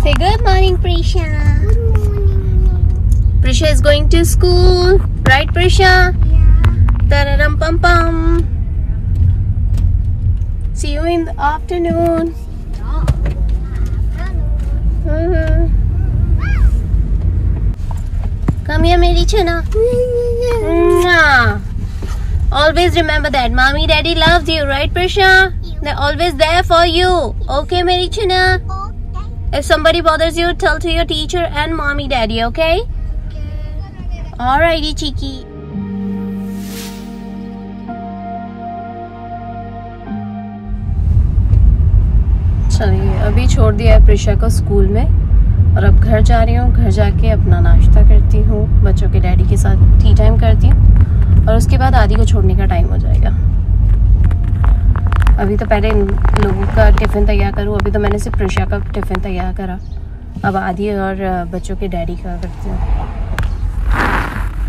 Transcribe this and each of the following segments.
Say good morning, Prisha. Good morning. Prisha is going to school, right, Prisha? Yeah. Tararam pam pam. See you in the afternoon. Come here, Meri Chana. Mwah. Always remember that mommy, daddy loves you, right, Prisha? They're always there for you. Okay, Meri Chana. Okay. If somebody bothers you, tell to your teacher and mommy, daddy. Okay? Alrighty, cheeky. चलिए, अभी छोड़ दिया है प्रिशा को school में और अब घर जा रही हूँ। घर जाके अपना नाश्ता करती हूँ, बच्चों के डैडी के साथ टी टाइम करती हूँ और उसके बाद आदि को छोड़ने का टाइम हो जाएगा। अभी तो पहले इन लोगों का टिफ़िन तैयार करूँ। अभी तो मैंने सिर्फ प्रिशा का टिफ़िन तैयार करा, अब आदि और बच्चों के डैडी का करती हूँ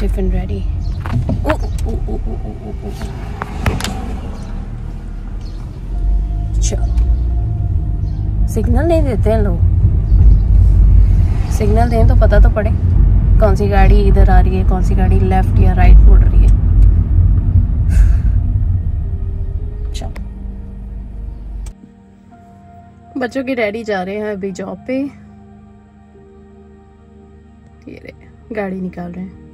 टिफ़िन रेडी। चलो, सिग्नल नहीं देते हैं लोग। सिग्नल दें तो पता तो पड़े कौन सी गाड़ी इधर आ रही है, कौन सी गाड़ी लेफ्ट या राइट मुड़ रही है। चलो, बच्चों के डैडी जा रहे हैं अभी जॉब पे। ये रहे, गाड़ी निकाल रहे हैं।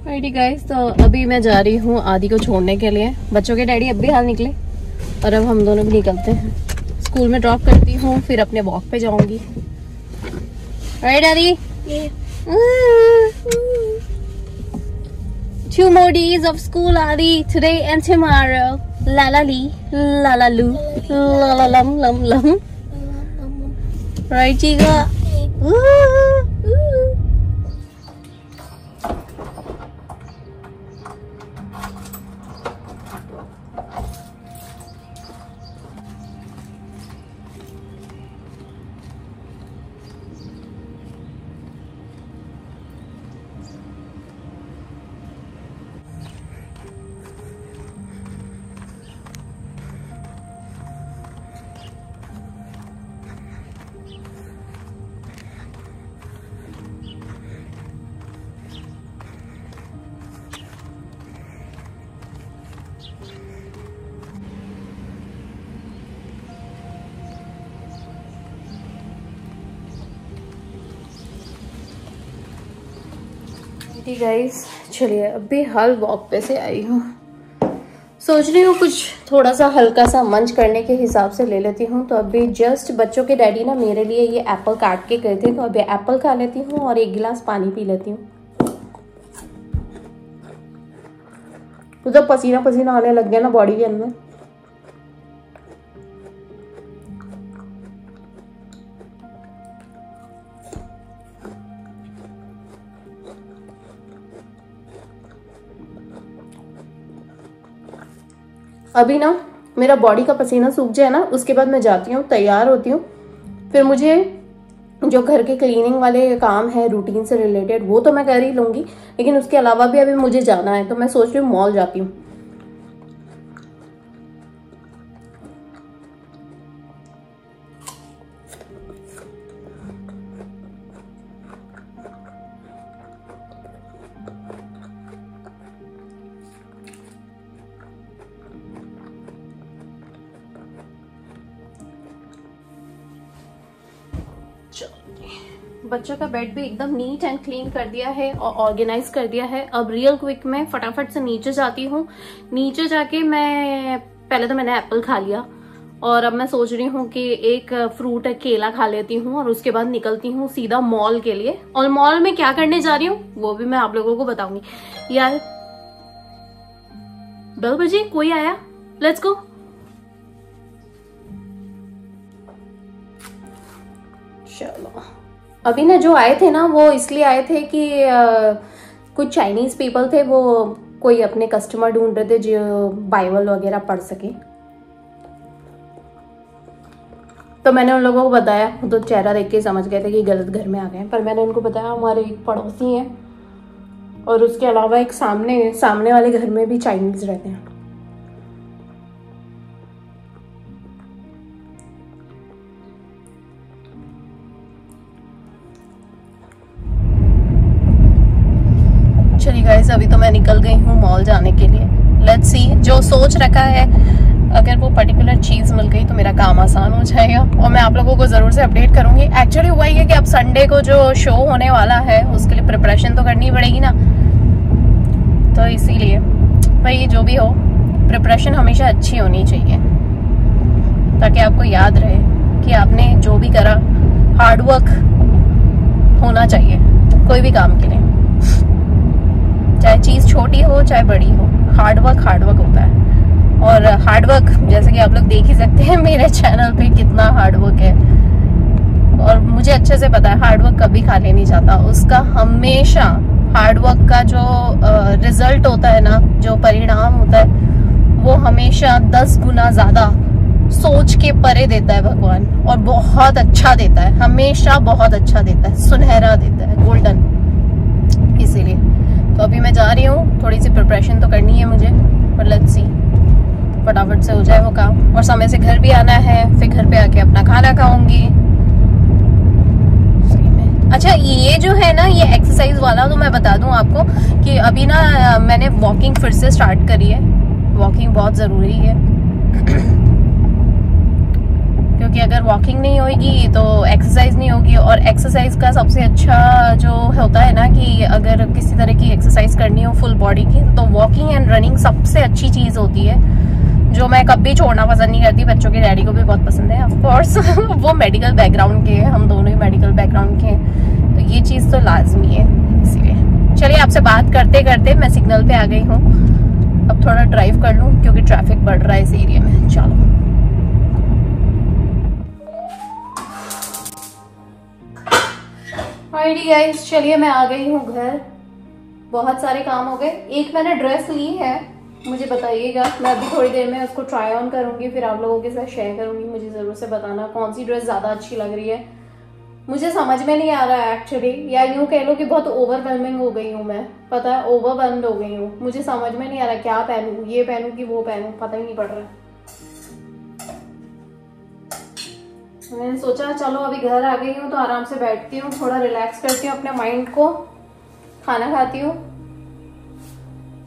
राइटी गाइस, तो अभी मैं जा रही हूँ आदि को छोड़ने के लिए। बच्चों के डैडी अब भी हाल निकले और अब हम दोनों भी निकलते हैं। स्कूल में ड्रॉप करती हूँ, फिर अपने वॉक पे जाऊंगी। राइट आदि? 2 more days of school, Adi. Today and tomorrow. La la lee, la la loo, la la lum lum lum. Right, Chica? Guys, चलिए अभी हाल वॉक पे से आई हूँ। सोच रही हूँ कुछ थोड़ा सा हल्का सा मंच करने के हिसाब से ले लेती हूँ। तो अभी जस्ट बच्चों के डैडी ना मेरे लिए ये एप्पल काट के गए थे, तो अभी एप्पल खा लेती हूँ और 1 गिलास पानी पी लेती हूँ। तो जब पसीना पसीना आने लग गया ना बॉडी के अंदर, अभी ना मेरा बॉडी का पसीना सूख जाए ना, उसके बाद मैं जाती हूँ, तैयार होती हूँ। फिर मुझे जो घर के क्लीनिंग वाले काम है रूटीन से रिलेटेड, वो तो मैं कर ही लूँगी, लेकिन उसके अलावा भी अभी मुझे जाना है। तो मैं सोच रही हूँ मॉल जाती हूँ। बच्चों का बेड भी एकदम नीट एंड क्लीन कर दिया है और ऑर्गेनाइज कर दिया है। अब रियल क्विक में फटाफट से नीचे जाती हूँ। नीचे जाके मैं पहले तो मैंने एप्पल खा लिया और अब मैं सोच रही हूँ कि एक फ्रूट केला खा लेती हूँ और उसके बाद निकलती हूँ सीधा मॉल के लिए। और मॉल में क्या करने जा रही हूँ वो भी मैं आप लोगों को बताऊंगी। यार बेल बजी, कोई आया, लेट्स गो। चलो, अभी ना जो आए थे ना वो इसलिए आए थे कि कुछ चाइनीज पीपल थे, वो कोई अपने कस्टमर ढूंढ रहे थे जो बाइबल वगैरह पढ़ सके। तो मैंने उन लोगों को बताया, तो चेहरा देख के समझ गए थे कि गलत घर में आ गए। पर मैंने उनको बताया हमारे एक पड़ोसी हैं और उसके अलावा एक सामने वाले घर में भी चाइनीज रहते हैं। चलिए गाइस, अभी तो मैं निकल गई हूँ मॉल जाने के लिए। लेट्स सी, जो सोच रखा है अगर वो पर्टिकुलर चीज़ मिल गई तो मेरा काम आसान हो जाएगा और मैं आप लोगों को ज़रूर से अपडेट करूँगी। एक्चुअली हुआ ये कि अब संडे को जो शो होने वाला है उसके लिए प्रिपरेशन तो करनी पड़ेगी ना, तो इसीलिए भाई जो भी हो प्रिपरेशन हमेशा अच्छी होनी चाहिए ताकि आपको याद रहे कि आपने जो भी करा हार्डवर्क होना चाहिए कोई भी काम के लिए, चाहे चीज़ छोटी हो चाहे बड़ी हो। हार्डवर्क होता है और हार्डवर्क जैसे कि आप लोग देख ही सकते हैं मेरे चैनल पे कितना हार्डवर्क है और मुझे अच्छे से पता है हार्डवर्क कभी खाली नहीं जाता। उसका हमेशा हार्डवर्क का जो रिजल्ट होता है ना, जो परिणाम होता है वो हमेशा 10 गुना ज़्यादा सोच के परे देता है भगवान, और बहुत अच्छा देता है, हमेशा बहुत अच्छा देता है, सुनहरा देता है, गोल्डन। इसीलिए तो अभी मैं जा रही हूँ, थोड़ी सी प्रिपरेशन तो करनी है मुझे, पर लेट्स सी फटाफट से हो जाए वो काम। और समय से घर भी आना है, फिर घर पे आके अपना खाना खाऊंगी। अच्छा ये जो है ना, ये एक्सरसाइज वाला तो मैं बता दूं आपको कि अभी ना मैंने वॉकिंग फिर से स्टार्ट करी है। वॉकिंग बहुत ज़रूरी है क्योंकि अगर वॉकिंग नहीं होगी तो एक्सरसाइज नहीं होगी, और एक्सरसाइज का सबसे अच्छा जो होता है ना कि अगर किसी तरह की एक्सरसाइज करनी हो फुल बॉडी की तो वॉकिंग एंड रनिंग सबसे अच्छी चीज़ होती है, जो मैं कभी छोड़ना पसंद नहीं करती। बच्चों के डैडी को भी बहुत पसंद है ऑफ कोर्स वो मेडिकल बैकग्राउंड के हैं, हम दोनों ही मेडिकल बैकग्राउंड के हैं, तो ये चीज़ तो लाजमी है। इसीलिए चलिए आपसे बात करते करते मैं सिग्नल पे आ गई हूँ, अब थोड़ा ड्राइव कर लूँ क्योंकि ट्रैफिक बढ़ रहा है इस एरिया में। चलो ऑलराइटी गाइस, चलिए मैं आ गई हूँ घर। बहुत सारे काम हो गए। एक मैंने ड्रेस ली है, मुझे बताइएगा, मैं अभी थोड़ी देर में उसको ट्राई ऑन करूंगी, फिर आप लोगों के साथ शेयर करूंगी। मुझे जरूर से बताना कौन सी ड्रेस ज्यादा अच्छी लग रही है। मुझे समझ में नहीं आ रहा है एक्चुअली, या यूं कह लो कि बहुत ओवरवेलमिंग हो गई हूँ मैं, पता है ओवरवेल्म्ड हो गई हूँ। मुझे समझ में नहीं आ रहा क्या पहनूं, ये पहनूं कि वो पहनूं, पता ही नहीं पड़ रहा। मैंने सोचा चलो अभी घर आ गई हूँ तो आराम से बैठती हूँ, थोड़ा रिलैक्स करती हूँ अपने माइंड को, खाना खाती हूँ।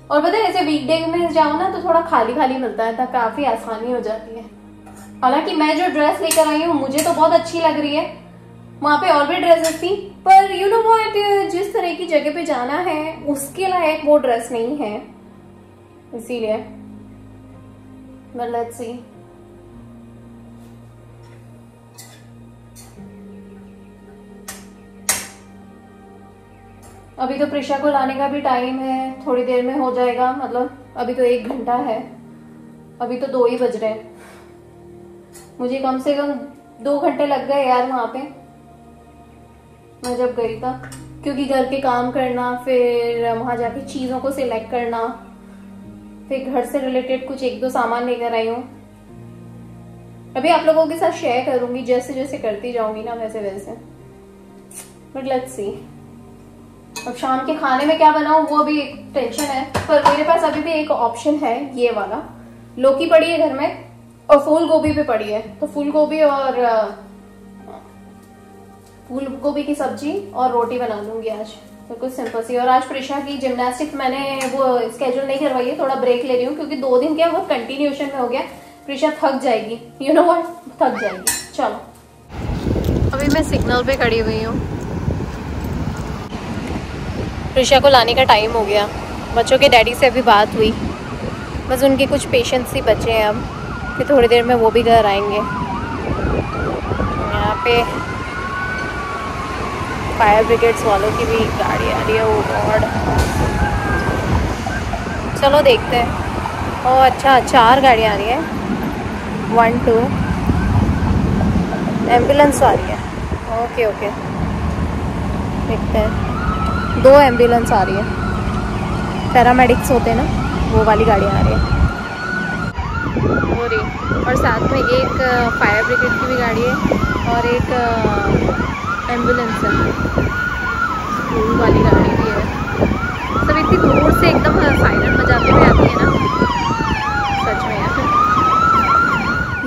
और पता है ऐसे वीकडे में जाओ ना तो थोड़ा खाली खाली मिलता है, तो काफी आसानी हो जाती है। हालांकि मैं जो ड्रेस लेकर आई हूँ मुझे तो बहुत अच्छी लग रही है, वहां पे और भी ड्रेसेस थी, पर यू नो व्हाट, जिस तरह की जगह पे जाना है उसके लायक वो ड्रेस नहीं है, इसीलिए। Let's see. अभी तो प्रिशा को लाने का भी टाइम है, थोड़ी देर में हो जाएगा, मतलब अभी तो 1 घंटा है, अभी तो 2 ही बज रहे हैं। मुझे कम से कम 2 घंटे लग गए यार वहां पे, मैं जब गई था, क्योंकि घर के काम करना, फिर वहां जाके चीजों को सिलेक्ट करना, फिर घर से रिलेटेड कुछ 1-2 सामान लेकर आई हूँ। अभी आप लोगों के साथ शेयर करूंगी, जैसे जैसे करती जाऊंगी ना वैसे वैसे। बट लेट्स सी, अब शाम के खाने में क्या बनाऊं वो भी एक टेंशन है, पर मेरे पास अभी भी एक ऑप्शन है, ये वाला। लौकी पड़ी है घर में और फूल गोभी भी पड़ी है, तो फूल गोभी की सब्जी और रोटी बना लूंगी आज, तो कुछ सिंपल सी। और आज प्रिशा की जिम्नास्टिक्स मैंने वो स्केड्यूल नहीं करवाई है, थोड़ा ब्रेक ले रही हूँ क्योंकि 2 दिन क्या बहुत कंटिन्यूएशन में हो गया, प्रिशा थक जाएगी, यू नो व्हाट, थक जाएगी। चलो अभी मैं सिग्नल पे खड़ी हुई हूँ, प्रिशा को लाने का टाइम हो गया। बच्चों के डैडी से अभी बात हुई, बस उनके कुछ पेशेंट्स ही बचे हैं अब, फिर थोड़ी देर में वो भी घर आएंगे। यहाँ पे फायर ब्रिगेड्स वालों की भी गाड़ी आ रही है, वो गॉड। चलो देखते हैं। ओह अच्छा, 4 गाड़ियाँ आ रही है, 1 2 एम्बुलेंस आ रही है। ओके ओके, देखते हैं। 2 एम्बुलेंस आ रही है, पैरामेडिक्स होते हैं ना, वो वाली गाड़ी आ रही है हो रही, और साथ में एक फायर ब्रिगेड की भी गाड़ी है और एक एम्बुलेंस है, स्कूल वाली गाड़ी भी है। सब इतनी दूर से एकदम साइरन बजाते हुए आती है ना, सच में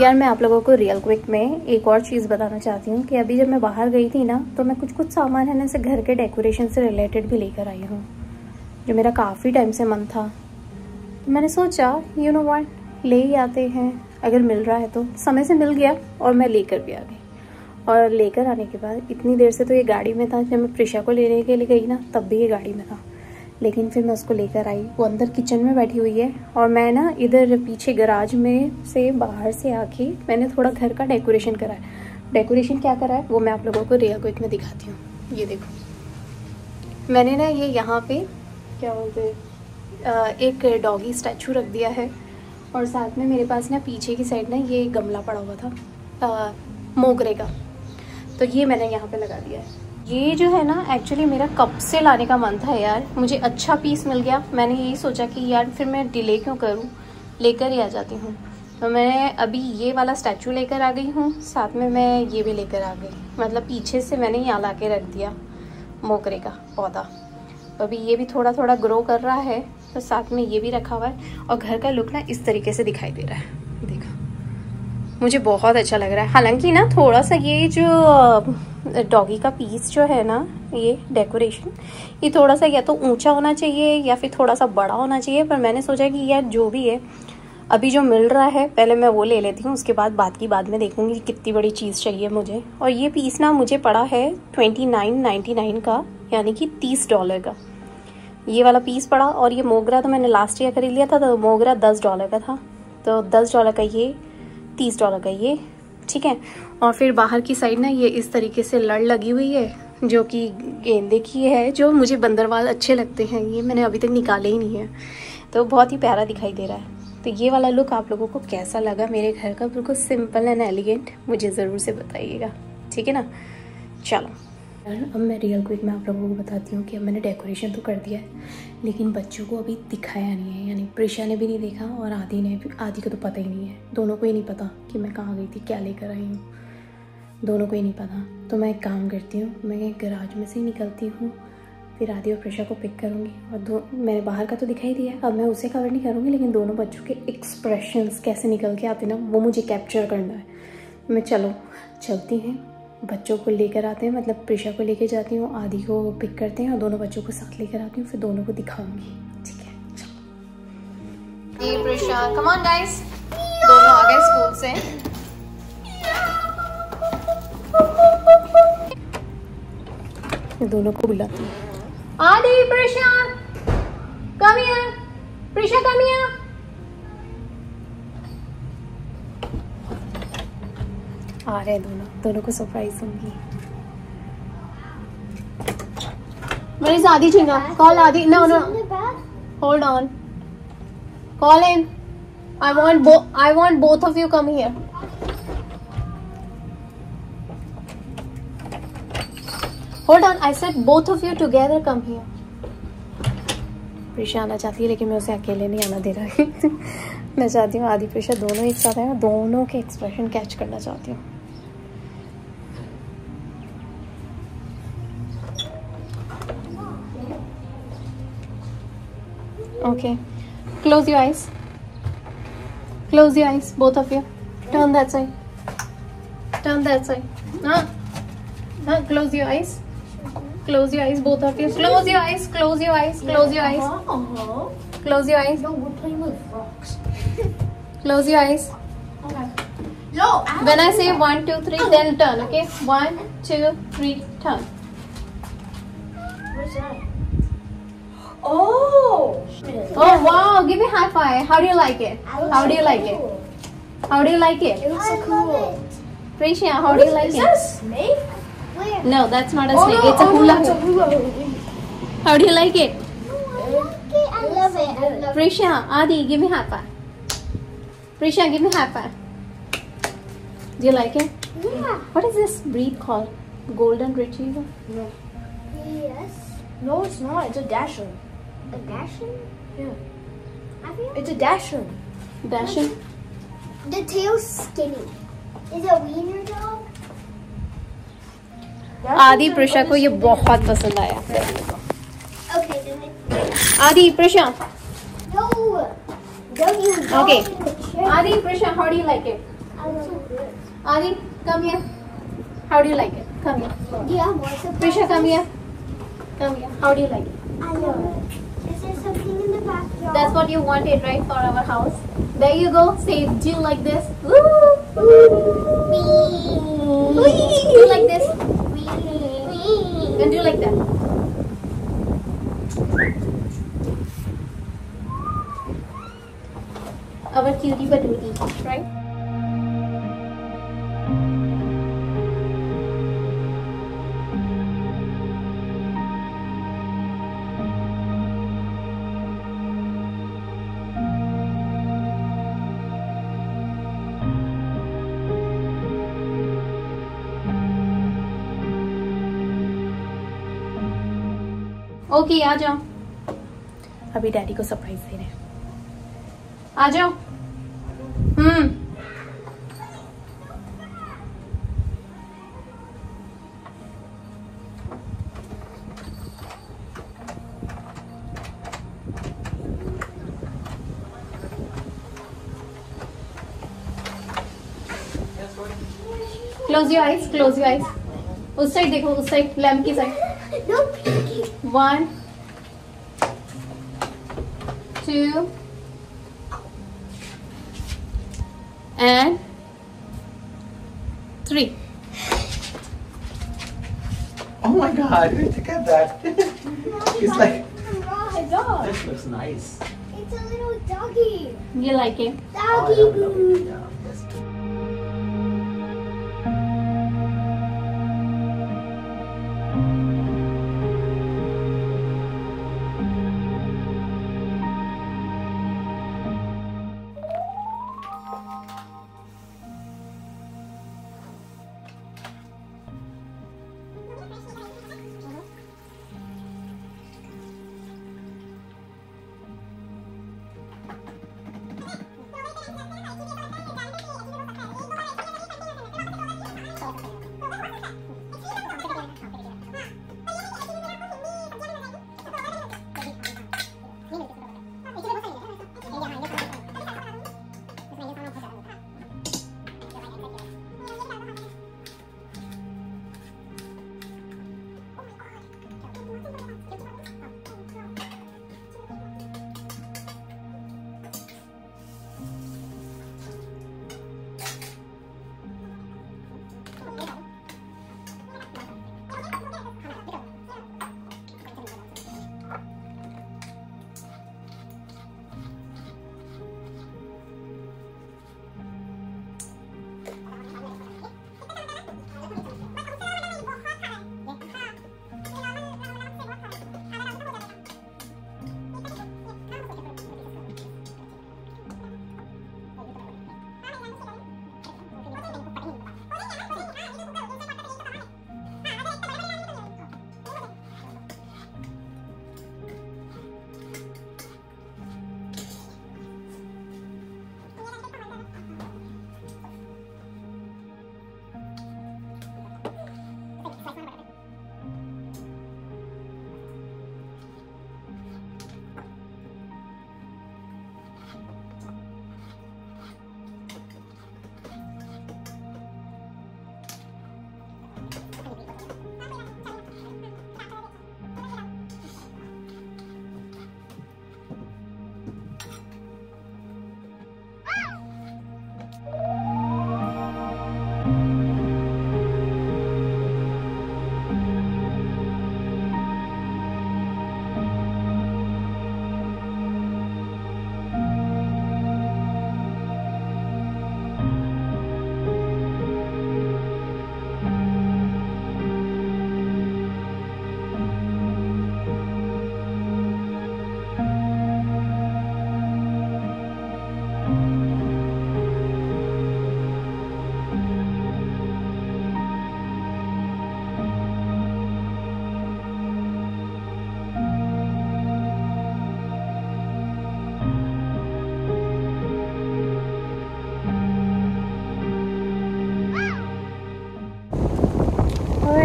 यार। मैं आप लोगों को रियल क्विक में एक और चीज़ बताना चाहती हूँ कि अभी जब मैं बाहर गई थी ना, तो मैं कुछ सामान है ना से घर के डेकोरेशन से रिलेटेड भी लेकर आई हूँ, जो मेरा काफ़ी टाइम से मन था। तो मैंने सोचा यू नो व्हाट, ले ही आते हैं, अगर मिल रहा है तो। समय से मिल गया और मैं लेकर भी आ गई। और लेकर आने के बाद इतनी देर से तो ये गाड़ी में था, जब मैं प्रिशा को लेने के लिए गई ना तब भी ये गाड़ी में था, लेकिन फिर मैं उसको लेकर आई। वो अंदर किचन में बैठी हुई है और मैं ना इधर पीछे गराज में से बाहर से आके मैंने थोड़ा घर का डेकोरेशन करा है। डेकोरेशन क्या करा है वो मैं आप लोगों को रियल क्विक में दिखाती हूँ। ये देखो, मैंने ना ये यहाँ पे क्या बोलते एक डॉगी स्टैचू रख दिया है, और साथ में मेरे पास ना पीछे की साइड ना ये गमला पड़ा हुआ था मोगरे का, तो ये मैंने यहाँ पे लगा दिया है। ये जो है ना एक्चुअली मेरा कब से लाने का मन था यार, मुझे अच्छा पीस मिल गया। मैंने यही सोचा कि यार फिर मैं डिले क्यों करूँ, लेकर ही आ जाती हूँ। तो मैं अभी ये वाला स्टैचू लेकर आ गई हूँ, साथ में मैं ये भी लेकर आ गई, मतलब पीछे से मैंने यहाँ ला के रख दिया मोगरे का पौधा। अभी ये भी थोड़ा थोड़ा ग्रो कर रहा है, तो साथ में ये भी रखा हुआ है, और घर का लुक ना इस तरीके से दिखाई दे रहा है। देखो, मुझे बहुत अच्छा लग रहा है। हालांकि ना थोड़ा सा ये जो डॉगी का पीस जो है ना, ये डेकोरेशन, ये थोड़ा सा या तो ऊंचा होना चाहिए या फिर थोड़ा सा बड़ा होना चाहिए, पर मैंने सोचा कि यार जो भी है अभी जो मिल रहा है पहले मैं वो ले लेती हूँ, उसके बाद बात की बाद में देखूंगी कितनी बड़ी चीज़ चाहिए मुझे। और ये पीस ना मुझे पड़ा है 29.99 का, यानी कि $30 का ये वाला पीस पड़ा। और ये मोगरा तो मैंने लास्ट ईयर खरीद लिया था, तो मोगरा $10 का था, तो $10 का ये, $30 का ये, ठीक है। और फिर बाहर की साइड ना ये इस तरीके से लड़ लगी हुई है, जो कि गेंदे की है, जो मुझे बंदरवाल अच्छे लगते हैं। ये मैंने अभी तक निकाले ही नहीं है, तो बहुत ही प्यारा दिखाई दे रहा है। तो ये वाला लुक आप लोगों को कैसा लगा मेरे घर का, बिल्कुल सिंपल एंड एलिगेंट, मुझे ज़रूर से बताइएगा, ठीक है ना। चलो अब मैं रियल क्विक में आप लोगों को बताती हूँ कि अब मैंने डेकोरेशन तो कर दिया है, लेकिन बच्चों को अभी दिखाया नहीं है। यानी प्रिशा ने भी नहीं देखा और आदि को तो पता ही नहीं है। दोनों को ही नहीं पता कि मैं कहाँ गई थी, क्या लेकर आई हूँ, दोनों को ही नहीं पता। तो मैं एक काम करती हूँ, मैं गैराज में से ही निकलती हूँ, फिर आदि और प्रिशा को पिक करूँगी। और मैंने बाहर का तो दिखाई दिया, अब मैं उसे कवर नहीं करूँगी, लेकिन दोनों बच्चों के एक्सप्रेशंस कैसे निकल के आते ना, वो मुझे कैप्चर करना है। मैं चलती हैं, बच्चों को लेकर आते हैं, मतलब प्रिशा को लेकर जाती हूँ, आदि को पिक करते हैं और दोनों बच्चों को साथ लेकर आती हूँ, फिर दोनों को दिखाऊंगी, ठीक है। चलो प्रिशा, कम ऑन गाइस, दोनों आ गए स्कूल से। दोनों को बुलाती हूँ, Aadi, Prisha come here, Prisha come here. आ रहे दोनों को सरप्राइज दूंगी। Where is Adi Chinga? Call Adi. No. Hold on. Call him. I want both of you come here. Hold on. I said both of you together come here. Prisha आना चाहती है, लेकिन मैं उसे अकेले नहीं आना दे रही। मैं चाहती हूँ आदि प्रिशा दोनों एक साथ आए, दोनों के एक्सप्रेशन कैच करना चाहती हूँ। Okay, close your eyes. Close your eyes, both of you. Turn that side. Turn that side. Close your eyes. Close your eyes, both of you. Close your eyes. Close your eyes. Close your eyes. Close your eyes. No, we're playing with rocks. Close your eyes. Okay. No. When I say 1, 2, 3, then turn. Okay. 1, 2, 3, turn. Where's that? Oh! Oh wow! Give me a high five. How do you like it? How do you like it? How do you like it? It looks so cool. Prisha, how do you like Is it? that a snake? Where? No, that's not a snake. It's a hula It's a hoop. hula hoop. How do you like it? I love it. I love it. Prisha, Adi, give me a high five. Prisha, give me a high five. Do you like it? Yeah. What is this breed called? Golden Retriever? No. Yes. No, it's not. It's a Dachshund. A Dachshund? Yeah. Have you? It's a Dachshund. Dachshund? The tail's skinny. Is it a wiener dog? आदि प्रिशा को ये बहुत पसंद आया। Okay, Adi, Prisha. No. Don't you go Okay. in the chair. Adi, Prisha, how do you like it? I love it. Adi, come here. How do you like it? Come here. Yeah, more surprises. Prisha, come here. Come here. How do you like it? I love it. Is there something in the backyard? That's what you wanted, right, for our house? There you go. Say, do you like this? Woo! Wee! Do you like this? And do you like that? Our cutie patootie, right? Okay आ जाओ, अभी daddy को surprise दे रहे हैं। आ जाओ। Close your eyes, close your eyes. उस side देखो, उस साइड, लैम्प की side. No peeking. 1, 2, and 3. Oh my god, look at that. It's like, My dog. this looks nice. It's a little doggy. You like it? Oh, Doggy yeah, lovely. boo. Yeah, yes.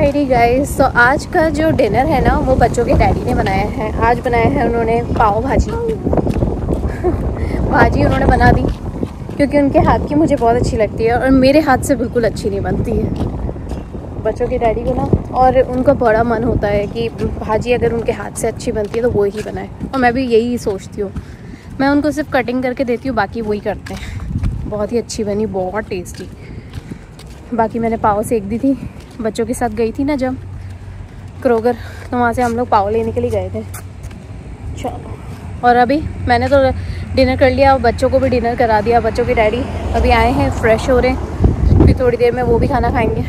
Alrighty guys, तो आज का जो dinner है ना वो बच्चों के daddy ने बनाया है। आज बनाया है उन्होंने पाव भाजी भाजी उन्होंने बना दी क्योंकि उनके हाथ की मुझे बहुत अच्छी लगती है और मेरे हाथ से बिल्कुल अच्छी नहीं बनती है। बच्चों के डैडी को ना, और उनका बड़ा मन होता है कि भाजी अगर उनके हाथ से अच्छी बनती है तो वो ही बनाए, और मैं भी यही सोचती हूँ। मैं उनको सिर्फ कटिंग करके देती हूँ, बाकी वही करते हैं। बहुत ही अच्छी बनी, बहुत टेस्टी। बाकी मैंने पाव सेक दी थी, बच्चों के साथ गई थी ना जब क्रोगर, तो वहाँ से हम लोग पाव लेने के लिए गए थे। चलो, और अभी मैंने तो डिनर कर लिया और बच्चों को भी डिनर करा दिया। बच्चों के डैडी अभी आए हैं, फ्रेश हो रहे हैं, फिर थोड़ी देर में वो भी खाना खाएंगे।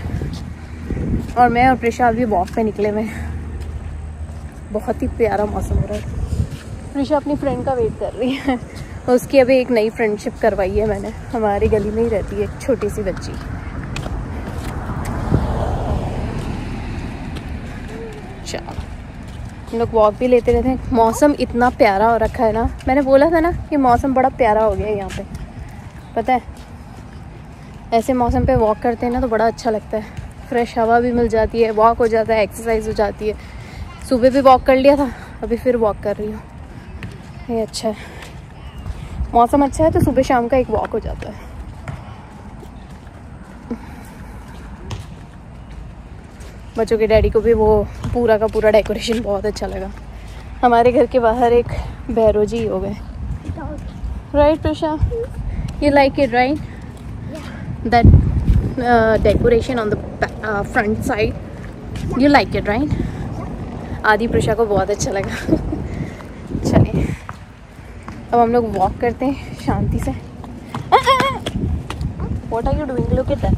और मैं और प्रिशा अभी वॉक पे निकले हुए हैं। बहुत ही प्यारा मौसम हो रहा है। प्रिशा अपनी फ्रेंड का वेट कर रही है, उसकी अभी एक नई फ्रेंडशिप करवाई है मैंने। हमारी गली में ही रहती है एक छोटी सी बच्ची। चलो, हम लोग वॉक भी लेते रहते हैं। मौसम इतना प्यारा हो रखा है ना, मैंने बोला था ना कि मौसम बड़ा प्यारा हो गया है यहाँ पे। पता है, ऐसे मौसम पे वॉक करते हैं ना तो बड़ा अच्छा लगता है। फ्रेश हवा भी मिल जाती है, वॉक हो जाता है, एक्सरसाइज हो जाती है। सुबह भी वॉक कर लिया था, अभी फिर वॉक कर रही हूँ। ये अच्छा है, मौसम अच्छा है तो सुबह शाम का एक वॉक हो जाता है। बच्चों के डैडी को भी वो पूरा का पूरा डेकोरेशन बहुत अच्छा लगा। हमारे घर के बाहर एक भैरो जी हो गए। Right Prisha, you like it right? That decoration on the front side, you like it right? आदि प्रिशा को बहुत अच्छा लगा। चलिए, अब हम लोग वॉक करते हैं शांति से। What are you doing? Look at that.